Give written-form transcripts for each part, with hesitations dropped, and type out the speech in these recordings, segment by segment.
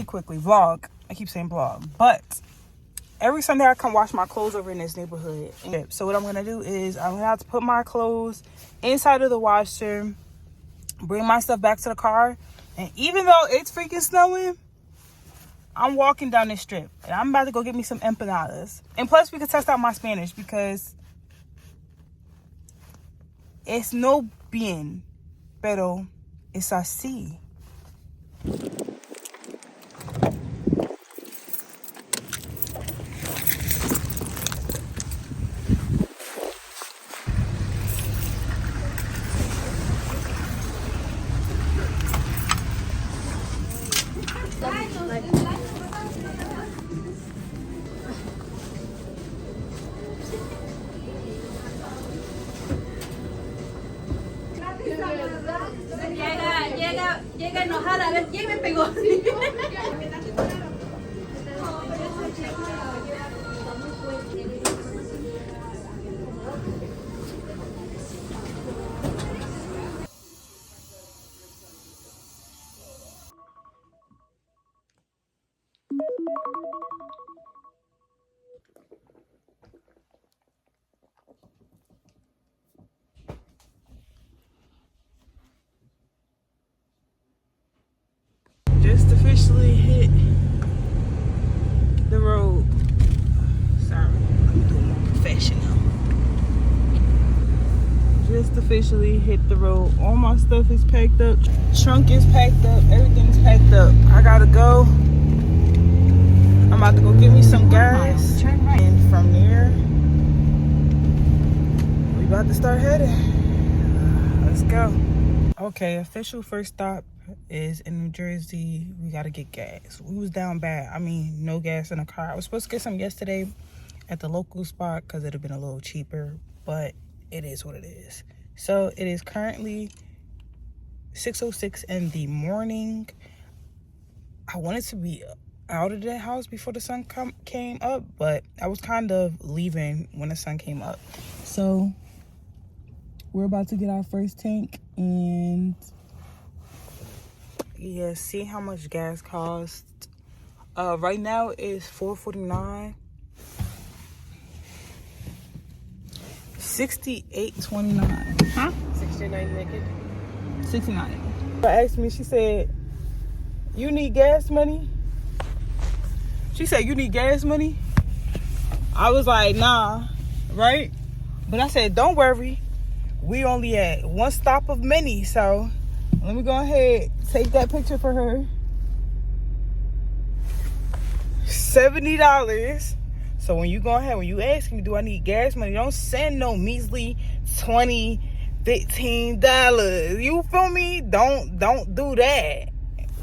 quickly. Vlog. I keep saying vlog. But every Sunday I come wash my clothes over in this neighborhood. So what I'm going to do is I'm going to have to put my clothes inside of the washer, bring my stuff back to the car. And even though it's freaking snowing, I'm walking down this strip. And I'm about to go get me some empanadas. And plus we could test out my Spanish because es no bien, pero es así. Llega enojada, a ver, ¿quién me pegó? Just officially hit the road. Sorry, I'm doing more professional. Just officially hit the road. All my stuff is packed up. Trunk is packed up. Everything's packed up. I gotta go. I'm about to go get me some gas. Turn right. And from there, we about to start heading. Let's go. Okay, official first stop is in New Jersey. We gotta get gas. We was down bad. I mean, no gas in the car. I was supposed to get some yesterday at the local spot because it'd have been a little cheaper, but it is what it is. So it is currently 6:06 in the morning. I wanted to be out of the house before the sun came up, but I was kind of leaving when the sun came up. So we're about to get our first tank and yeah, see how much gas costs. Right now it's $4.49. $68.29. Huh? $69 naked. $69. She asked me, she said, "You need gas money?" She said, "You need gas money?" I was like, nah, right? But I said, don't worry. We only at one stop of many, so let me go ahead, take that picture for her. $70. So when you go ahead, when you ask me, do I need gas money? Don't send no measly $20, $15. You feel me? Don't do that.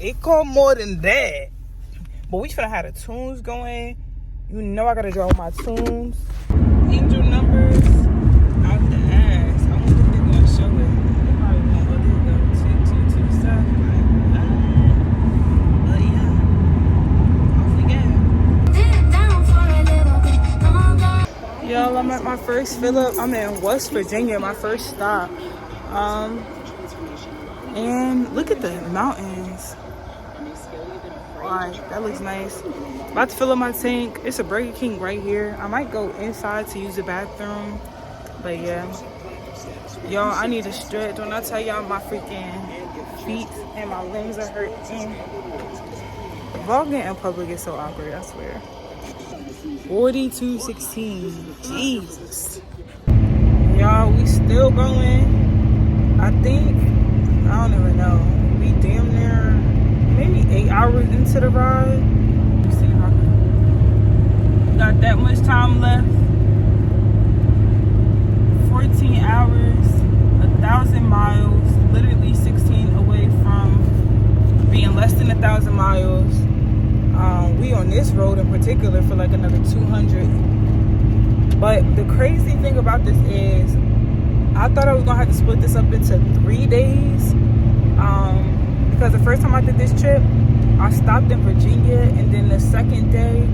It cost more than that. But we finna have the tunes going. You know I gotta draw my tunes. Angel numbers out the ass. I wonder if they're gonna show it. They probably won't, but they'll go to stuff. But yeah. Off we go. Y'all, I'm at my first fill up. I'm in West Virginia, my first stop. And look at the mountains. Alright, that looks nice. About to fill up my tank. It's a Burger King right here. I might go inside to use the bathroom. But yeah. Y'all, I need to stretch. When I tell y'all my freaking feet and my limbs are hurting. Vlogging in public is so awkward, I swear. 42:16. Jesus. Y'all, we still going. I think, I don't even know. We damn near maybe 8 hours into the ride. Let's see how got that much time left. 14 hours, 1,000 miles, literally 16 away from being less than 1,000 miles. We on this road in particular for like another 200. But the crazy thing about this is I thought I was gonna have to split this up into 3 days. Because the first time I did this trip, I stopped in Virginia, and then the second day,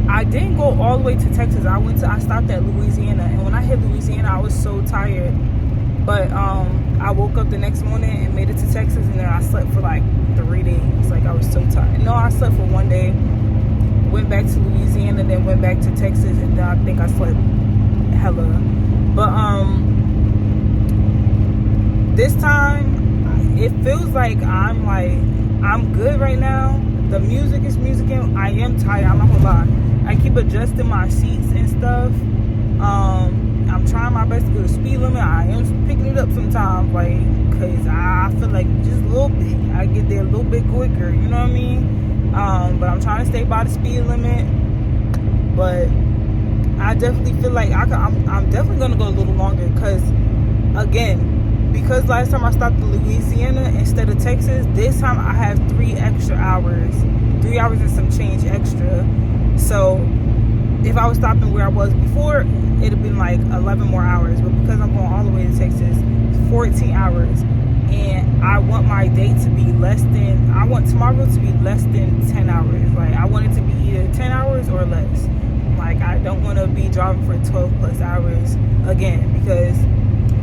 I didn't go all the way to Texas. I stopped at Louisiana, and when I hit Louisiana, I was so tired. But I woke up the next morning and made it to Texas, and then I slept for like 3 days. Like, I was so tired. No, I slept for 1 day, went back to Louisiana, then went back to Texas, and then I think I slept hella. But this time it feels like I'm good right now. The music is musicking. I am tired, I'm not gonna lie. I keep adjusting my seats and stuff. I'm trying my best to go to speed limit. I am picking it up sometimes, like, cause I feel like just a little bit, I get there a little bit quicker, you know what I mean? But I'm trying to stay by the speed limit. But I definitely feel like I'm definitely gonna go a little longer, cause again, because last time I stopped in Louisiana instead of Texas, this time I have 3 extra hours, 3 hours and some change extra. So if I was stopping where I was before, it'd have been like 11 more hours. But because I'm going all the way to Texas, it's 14 hours. And I want my day to be I want tomorrow to be less than 10 hours. Like, I want it to be either 10 hours or less. Like, I don't want to be driving for 12 plus hours again, because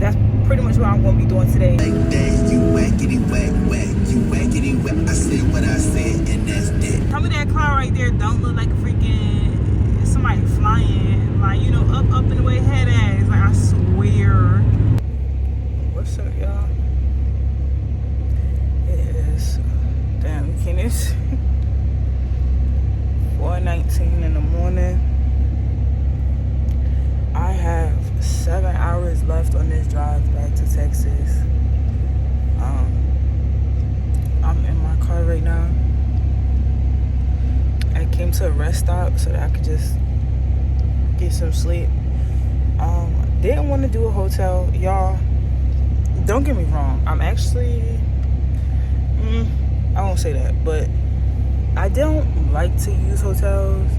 that's pretty much what I'm going to be doing today. You wackity whack whack, you wackity whack. I said what I said, and that's that. Tell me that cloud right there don't look like a freaking somebody flying, like, you know, up in the way head ass. Like, I swear. What's up, y'all? It is, damn, it's 4:19 in the morning. I have 7 hours left on this drive back to Texas. I'm in my car right now. I came to a rest stop so that I could just get some sleep. Didn't want to do a hotel, y'all. Don't get me wrong. I'm actually, I won't say that, but I don't like to use hotels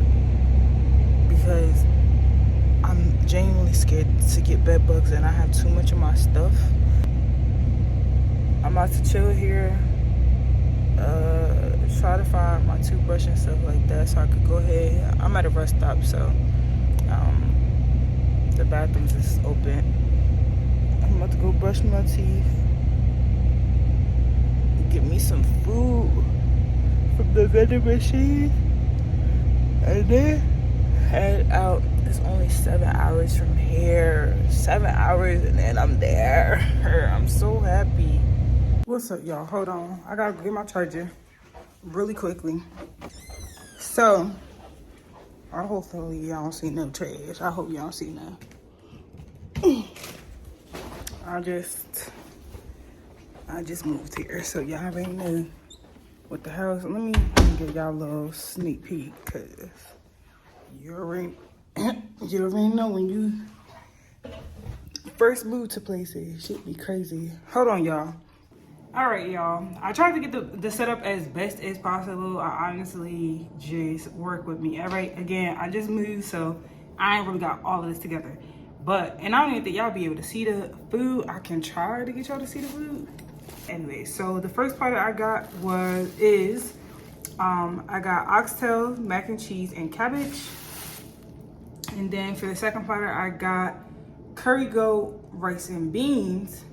because I'm genuinely scared to get bed bugs, and I have too much of my stuff. I'm about to chill here, try to find my toothbrush and stuff like that so I could go ahead. I'm at a rest stop, so the bathrooms is open. I'm about to go brush my teeth, get me some food from the vending machine, and then head out. It's only 7 hours from here. 7 hours and then I'm there. I'm so happy. What's up, y'all? Hold on. I gotta get my charger really quickly. So, hopefully y'all don't see no trash. I hope y'all don't see none. I just moved here, so y'all already know what the hell. Let me give y'all a little sneak peek, cause you already know when you first move to places, shit be crazy. Hold on, y'all. All right, y'all. I tried to get the setup as best as possible. I honestly just work with me. All right, again, I just moved, so I ain't really got all of this together. But, and I don't even think y'all be able to see the food. I can try to get y'all to see the food. Anyway, so the first part I got I got oxtail, mac and cheese, and cabbage. And then for the second platter, I got curry goat, rice and beans,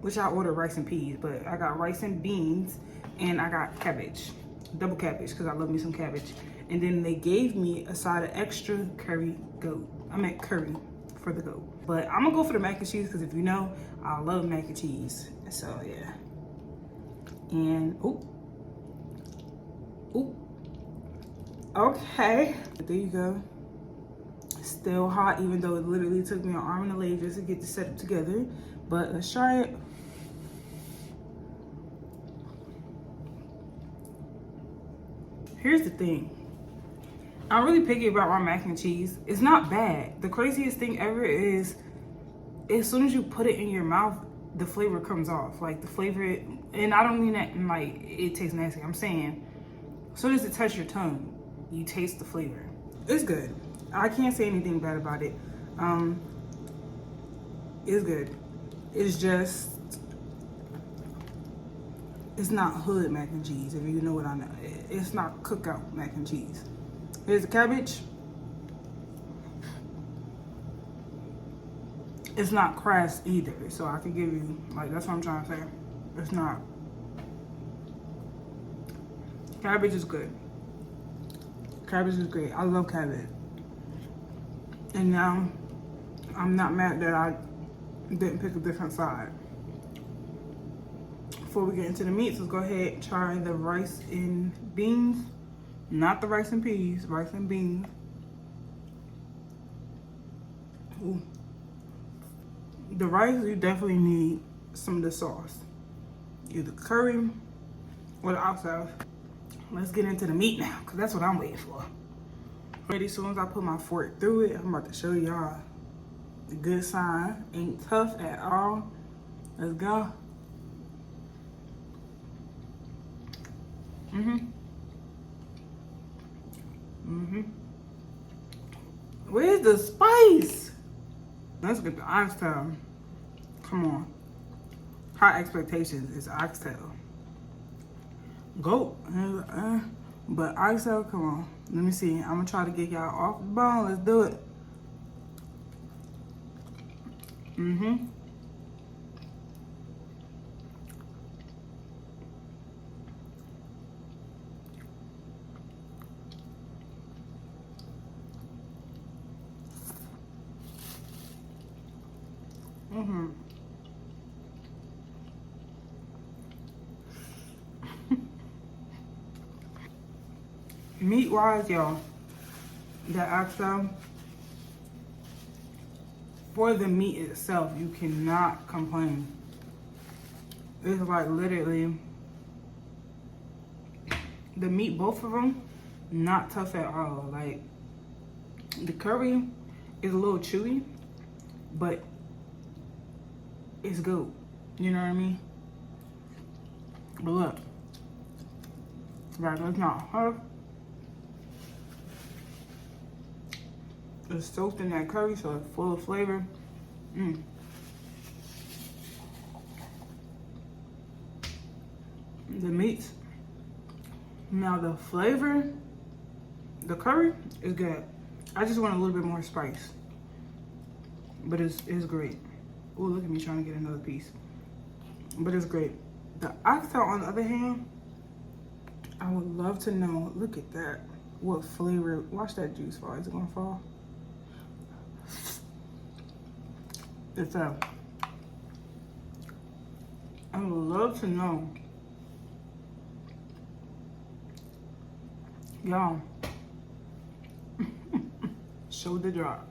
which I ordered rice and peas, but I got rice and beans, and I got cabbage, double cabbage, because I love me some cabbage. And then they gave me a side of extra curry goat. I meant curry for the goat. But I'm gonna go for the mac and cheese, because if you know, I love mac and cheese. So yeah. And, ooh. Okay, there you go. Still hot, even though it literally took me an arm and a leg just to get the setup together. But let's try it. Here's the thing. I'm really picky about my mac and cheese. It's not bad. The craziest thing ever is, as soon as you put it in your mouth, the flavor comes off. Like the flavor, and I don't mean that in like it tastes nasty. I'm saying, as soon as it touches your tongue, you taste the flavor. It's good. I can't say anything bad about it. It's good. It's just, it's not hood mac and cheese, if you know what I know. It's not cookout mac and cheese. Here's the cabbage. It's not crass either, so I can give you, like, that's what I'm trying to say. It's not. Cabbage is good. Cabbage is great. I love cabbage. And now, I'm not mad that I didn't pick a different side. Before we get into the meats, let's go ahead and try the rice and beans. Not the rice and peas, rice and beans. Ooh. The rice, you definitely need some of the sauce. Either curry or the oxtail. Let's get into the meat now, because that's what I'm waiting for. Ready, as soon as I put my fork through it, I'm about to show y'all the good sign. Ain't tough at all. Let's go. Where's the spice? Let's get the oxtail. Come on. High expectations is oxtail. Goat. But oxtail, come on. Let me see. I'm gonna try to get y'all off the bone. Let's do it. Meat wise, y'all, that oxtail, for the meat itself, you cannot complain. It's like literally the meat, both of them, not tough at all. Like the curry is a little chewy, but it's good. You know what I mean? But look, right, it's not hard. It's soaked in that curry, so it's full of flavor. The meats. Now the flavor, the curry is good. I just want a little bit more spice, but it's great. Oh, look at me trying to get another piece, but it's great. The oxtail, on the other hand, I would love to know. Look at that. What flavor? Watch that juice fall. Is it gonna fall? It's I would love to know, y'all. Shoulder drop.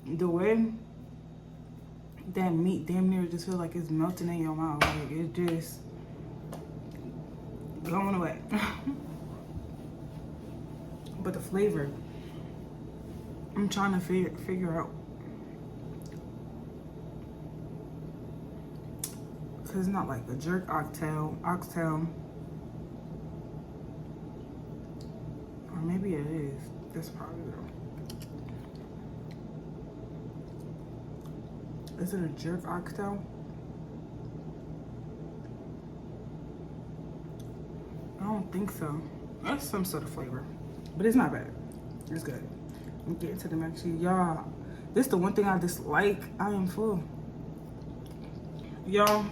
The way that meat damn near just feel like it's melting in your mouth. Like it's just going away. But the flavor, I'm trying to figure out. It's not like a jerk oxtail, or maybe it is. That's probably though. Is it a jerk oxtail? I don't think so. That's some sort of flavor, but it's not bad. It's good. I'm getting to the mac and cheese, y'all. This is the one thing I dislike. I am full, y'all.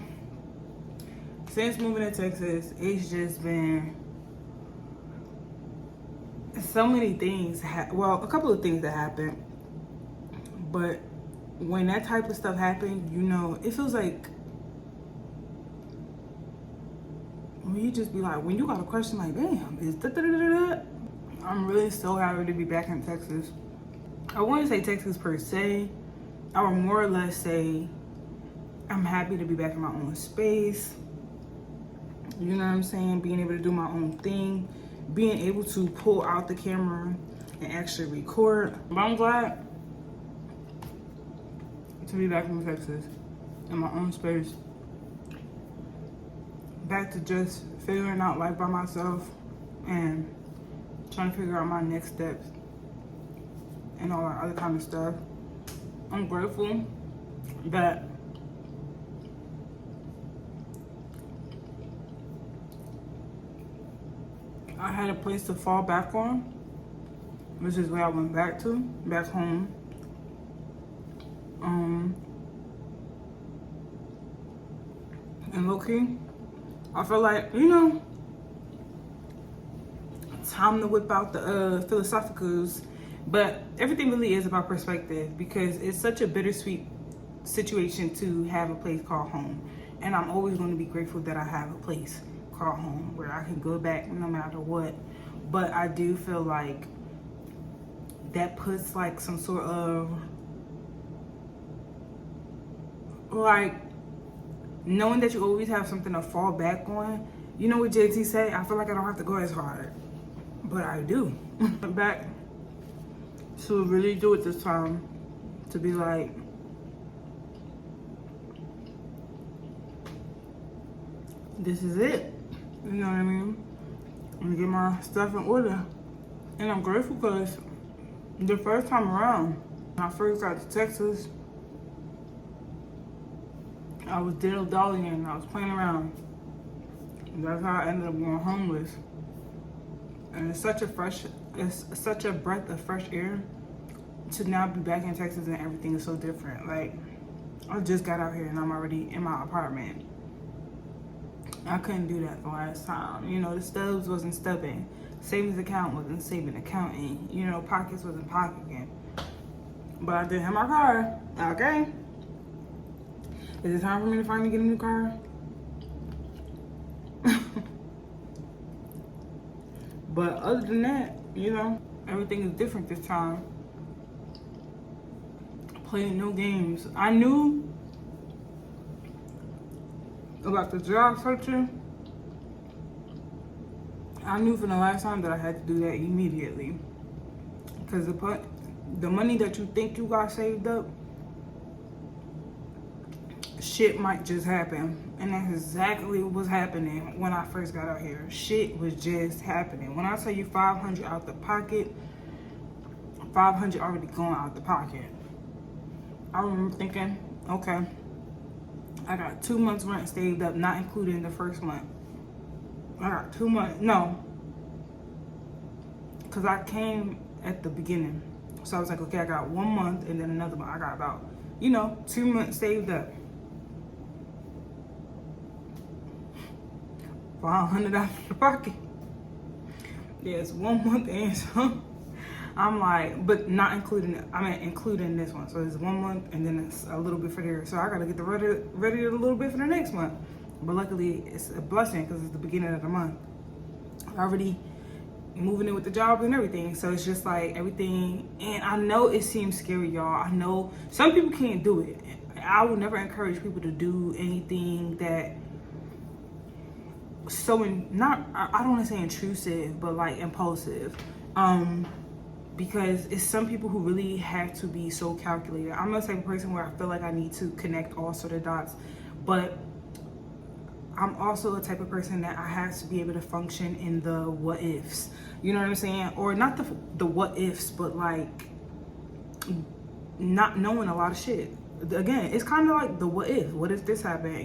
Since moving to Texas, it's just been so many things. Well, a couple of things that happened. But when that type of stuff happened, you know, it feels like when you just be like, when you got a question like, damn, is da-da-da-da-da. I'm really so happy to be back in Texas. I wouldn't say Texas per se. I would more or less say I'm happy to be back in my own space. You know what I'm saying? Being able to do my own thing. Being able to pull out the camera and actually record. But I'm glad to be back in Texas in my own space. Back to just figuring out life by myself and trying to figure out my next steps and all that other kind of stuff. I'm grateful that I had a place to fall back on, which is where I went back home. And low-key, I feel like, time to whip out the philosophicals. But everything really is about perspective, because it's such a bittersweet situation to have a place called home. And I'm always going to be grateful that I have a place called home where I can go back no matter what. But I do feel like that puts like some sort of like knowing that you always have something to fall back on. You know what Jay-Z say? I feel like I don't have to go as hard, but I do. Back to really do it this time, to be like, this is it. You know what I mean? I'm gonna get my stuff in order. And I'm grateful because the first time around, when I first got to Texas, I was diddle-dallying and I was playing around. And that's how I ended up going homeless. And it's such a breath of fresh air to now be back in Texas and everything is so different. Like, I just got out here and I'm already in my apartment. I couldn't do that the last time. The stubs wasn't stubbing. Savings account wasn't saving accounting. Pockets wasn't pocketing. But I did have my car. Okay. Is it time for me to finally get a new car? But other than that, everything is different this time. Playing no games. I knew about the job searching. I knew from the last time that I had to do that immediately. Because the money that you think you got saved up, shit might just happen. And that's exactly what was happening when I first got out here. Shit was just happening. When I tell you 500 out the pocket, 500 already going out the pocket. I remember thinking, okay, I got 2 months rent saved up, not including the first month. I got 2 months, no. Because I came at the beginning. So I was like, okay, I got 1 month and then another month. I got about, 2 months saved up. 500 out of the pocket. Yes, 1 month and some. I'm like, but not including it. I mean, including this one. So it's 1 month and then it's a little bit for there. So I got to get ready a little bit for the next month. But luckily, it's a blessing because it's the beginning of the month. Already moving in with the job and everything. So it's just like everything. And I know it seems scary, y'all. I know some people can't do it. I would never encourage people to do anything that I don't want to say intrusive, but like impulsive. Because it's some people who really have to be so calculated. I'm the type of person where I feel like I need to connect all sort of dots, but I'm also the type of person that I have to be able to function in the what ifs. You know what I'm saying? Or not the what ifs, but like not knowing a lot of shit. Again, it's kind of like the what if. What if this happened?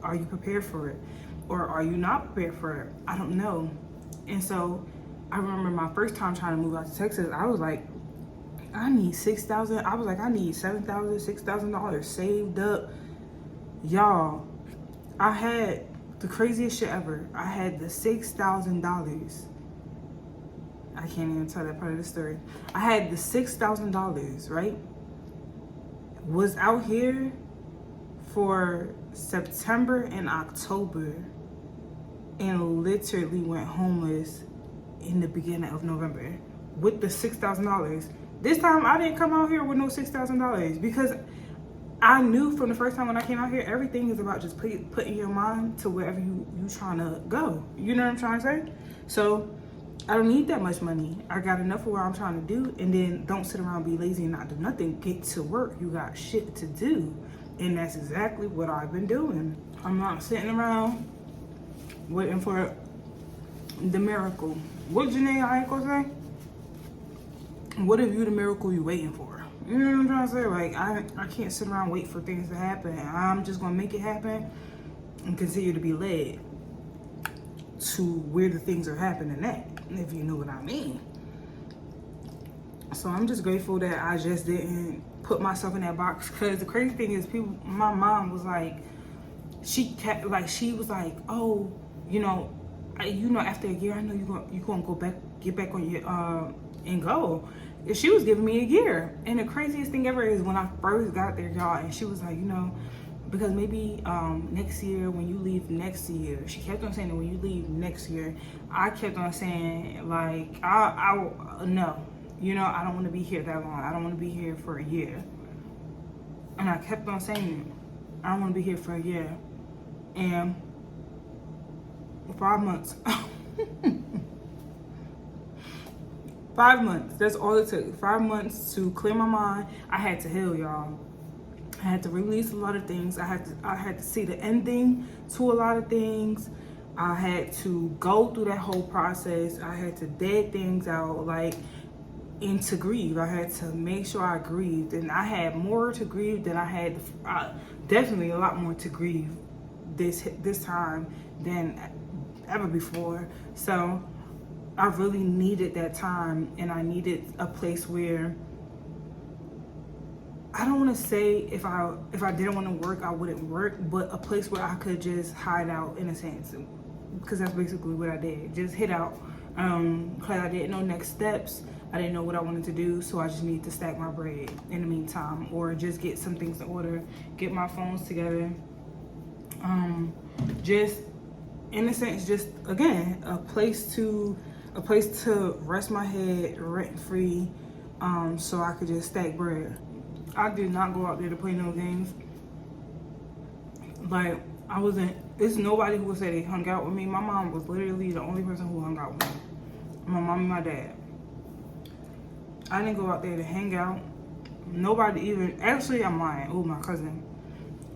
Are you prepared for it? Or are you not prepared for it? I don't know. And so I remember my first time trying to move out to Texas, I was like, I need $6,000. I was like, I need $7,000, $6,000 saved up. Y'all, I had the craziest shit ever. I had the $6,000. I can't even tell that part of the story. I had the $6,000, right? Was out here for September and October and literally went homeless in the beginning of November with the $6,000. This time I didn't come out here with no $6,000 because I knew from the first time when I came out here, everything is about just putting your mind to wherever you trying to go. You know what I'm trying to say? So I don't need that much money. I got enough of what I'm trying to do, and then don't sit around, be lazy and not do nothing. Get to work. You got shit to do. And that's exactly what I've been doing. I'm not sitting around waiting for the miracle. What Janae I ain't gonna say? What if you the miracle you waiting for? You know what I'm trying to say? Like, I can't sit around and wait for things to happen. I'm just gonna make it happen and continue to be led to where the things are happening at, if you know what I mean. So I'm just grateful that I just didn't put myself in that box. Because the crazy thing is, my mom was like, she was like, oh, after a year, I know you're gonna get back on your and go. And she was giving me a year. And the craziest thing ever is when I first got there, y'all, and she was like, because maybe next year, when you leave next year, she kept on saying that when you leave next year. I kept on saying, like, no, I don't want to be here that long. I don't want to be here for a year. And I kept on saying, I don't want to be here for a year. And 5 months. 5 months. That's all it took. 5 months to clear my mind. I had to heal, y'all. I had to release a lot of things. I had to see the ending to a lot of things. I had to go through that whole process. I had to dead things out, and to grieve. I had to make sure I grieved, and I had more to grieve than I had. Definitely a lot more to grieve this time than ever before. So I really needed that time, and I needed a place where, I don't want to say if I didn't want to work, I wouldn't work, but a place where I could just hide out, in a sense, because that's basically what I did. Just hid out, because I didn't know next steps. I didn't know what I wanted to do, so I just needed to stack my bread in the meantime, or just get some things in order, get my phones together. Just, in a sense, just, again, a place to rest my head rent free, so I could just stack bread. I did not go out there to play no games. Like, there's nobody who would say they hung out with me. My mom was literally the only person who hung out with me. My mom and my dad. I didn't go out there to hang out. Nobody even, actually I'm lying, my cousin.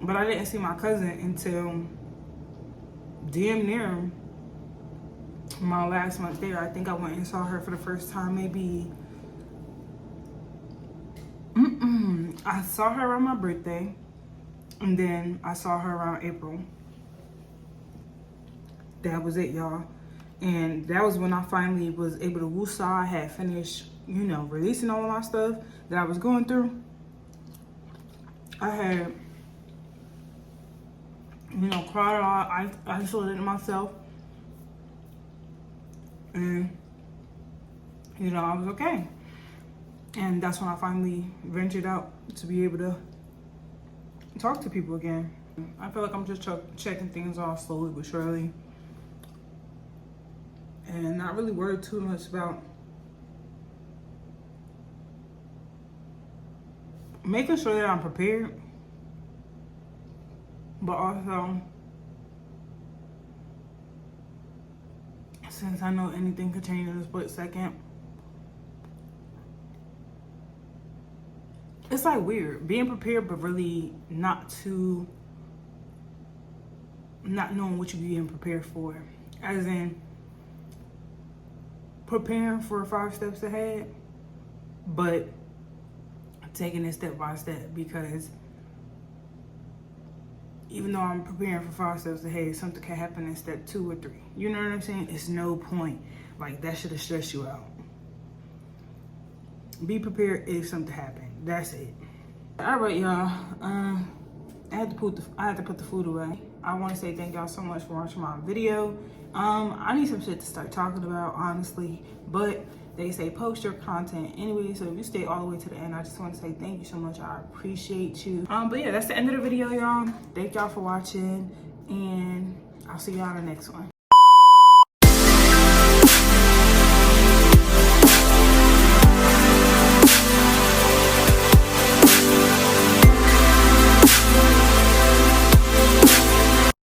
But I didn't see my cousin until damn near my last month there. I think I went and saw her for the first time maybe, I saw her around my birthday, and then I saw her around April. That was it, y'all. And that was when I finally was able to woosah. I had finished, releasing all of my stuff that I was going through. I had, cried a lot. I isolated myself. And, I was okay. And that's when I finally ventured out to be able to talk to people again. I feel like I'm just checking things off slowly but surely. And not really worried too much about making sure that I'm prepared. But also, since I know anything could change in a split second, it's like weird being prepared, but really not knowing what you're being prepared for. As in, preparing for 5 steps ahead, but taking it step by step, because even though I'm preparing for 5 steps ahead, something can happen in step 2 or 3. You know what I'm saying? It's no point. Like, that should have stressed you out. Be prepared if something happened. That's it. All right, y'all. I had to put the food away. I want to say thank y'all so much for watching my video. I need some shit to start talking about, honestly, but they say post your content anyway, so if you stay all the way to the end, I just want to say thank you so much. I appreciate you. But yeah, that's the end of the video, y'all. Thank y'all for watching, and I'll see y'all in the next one.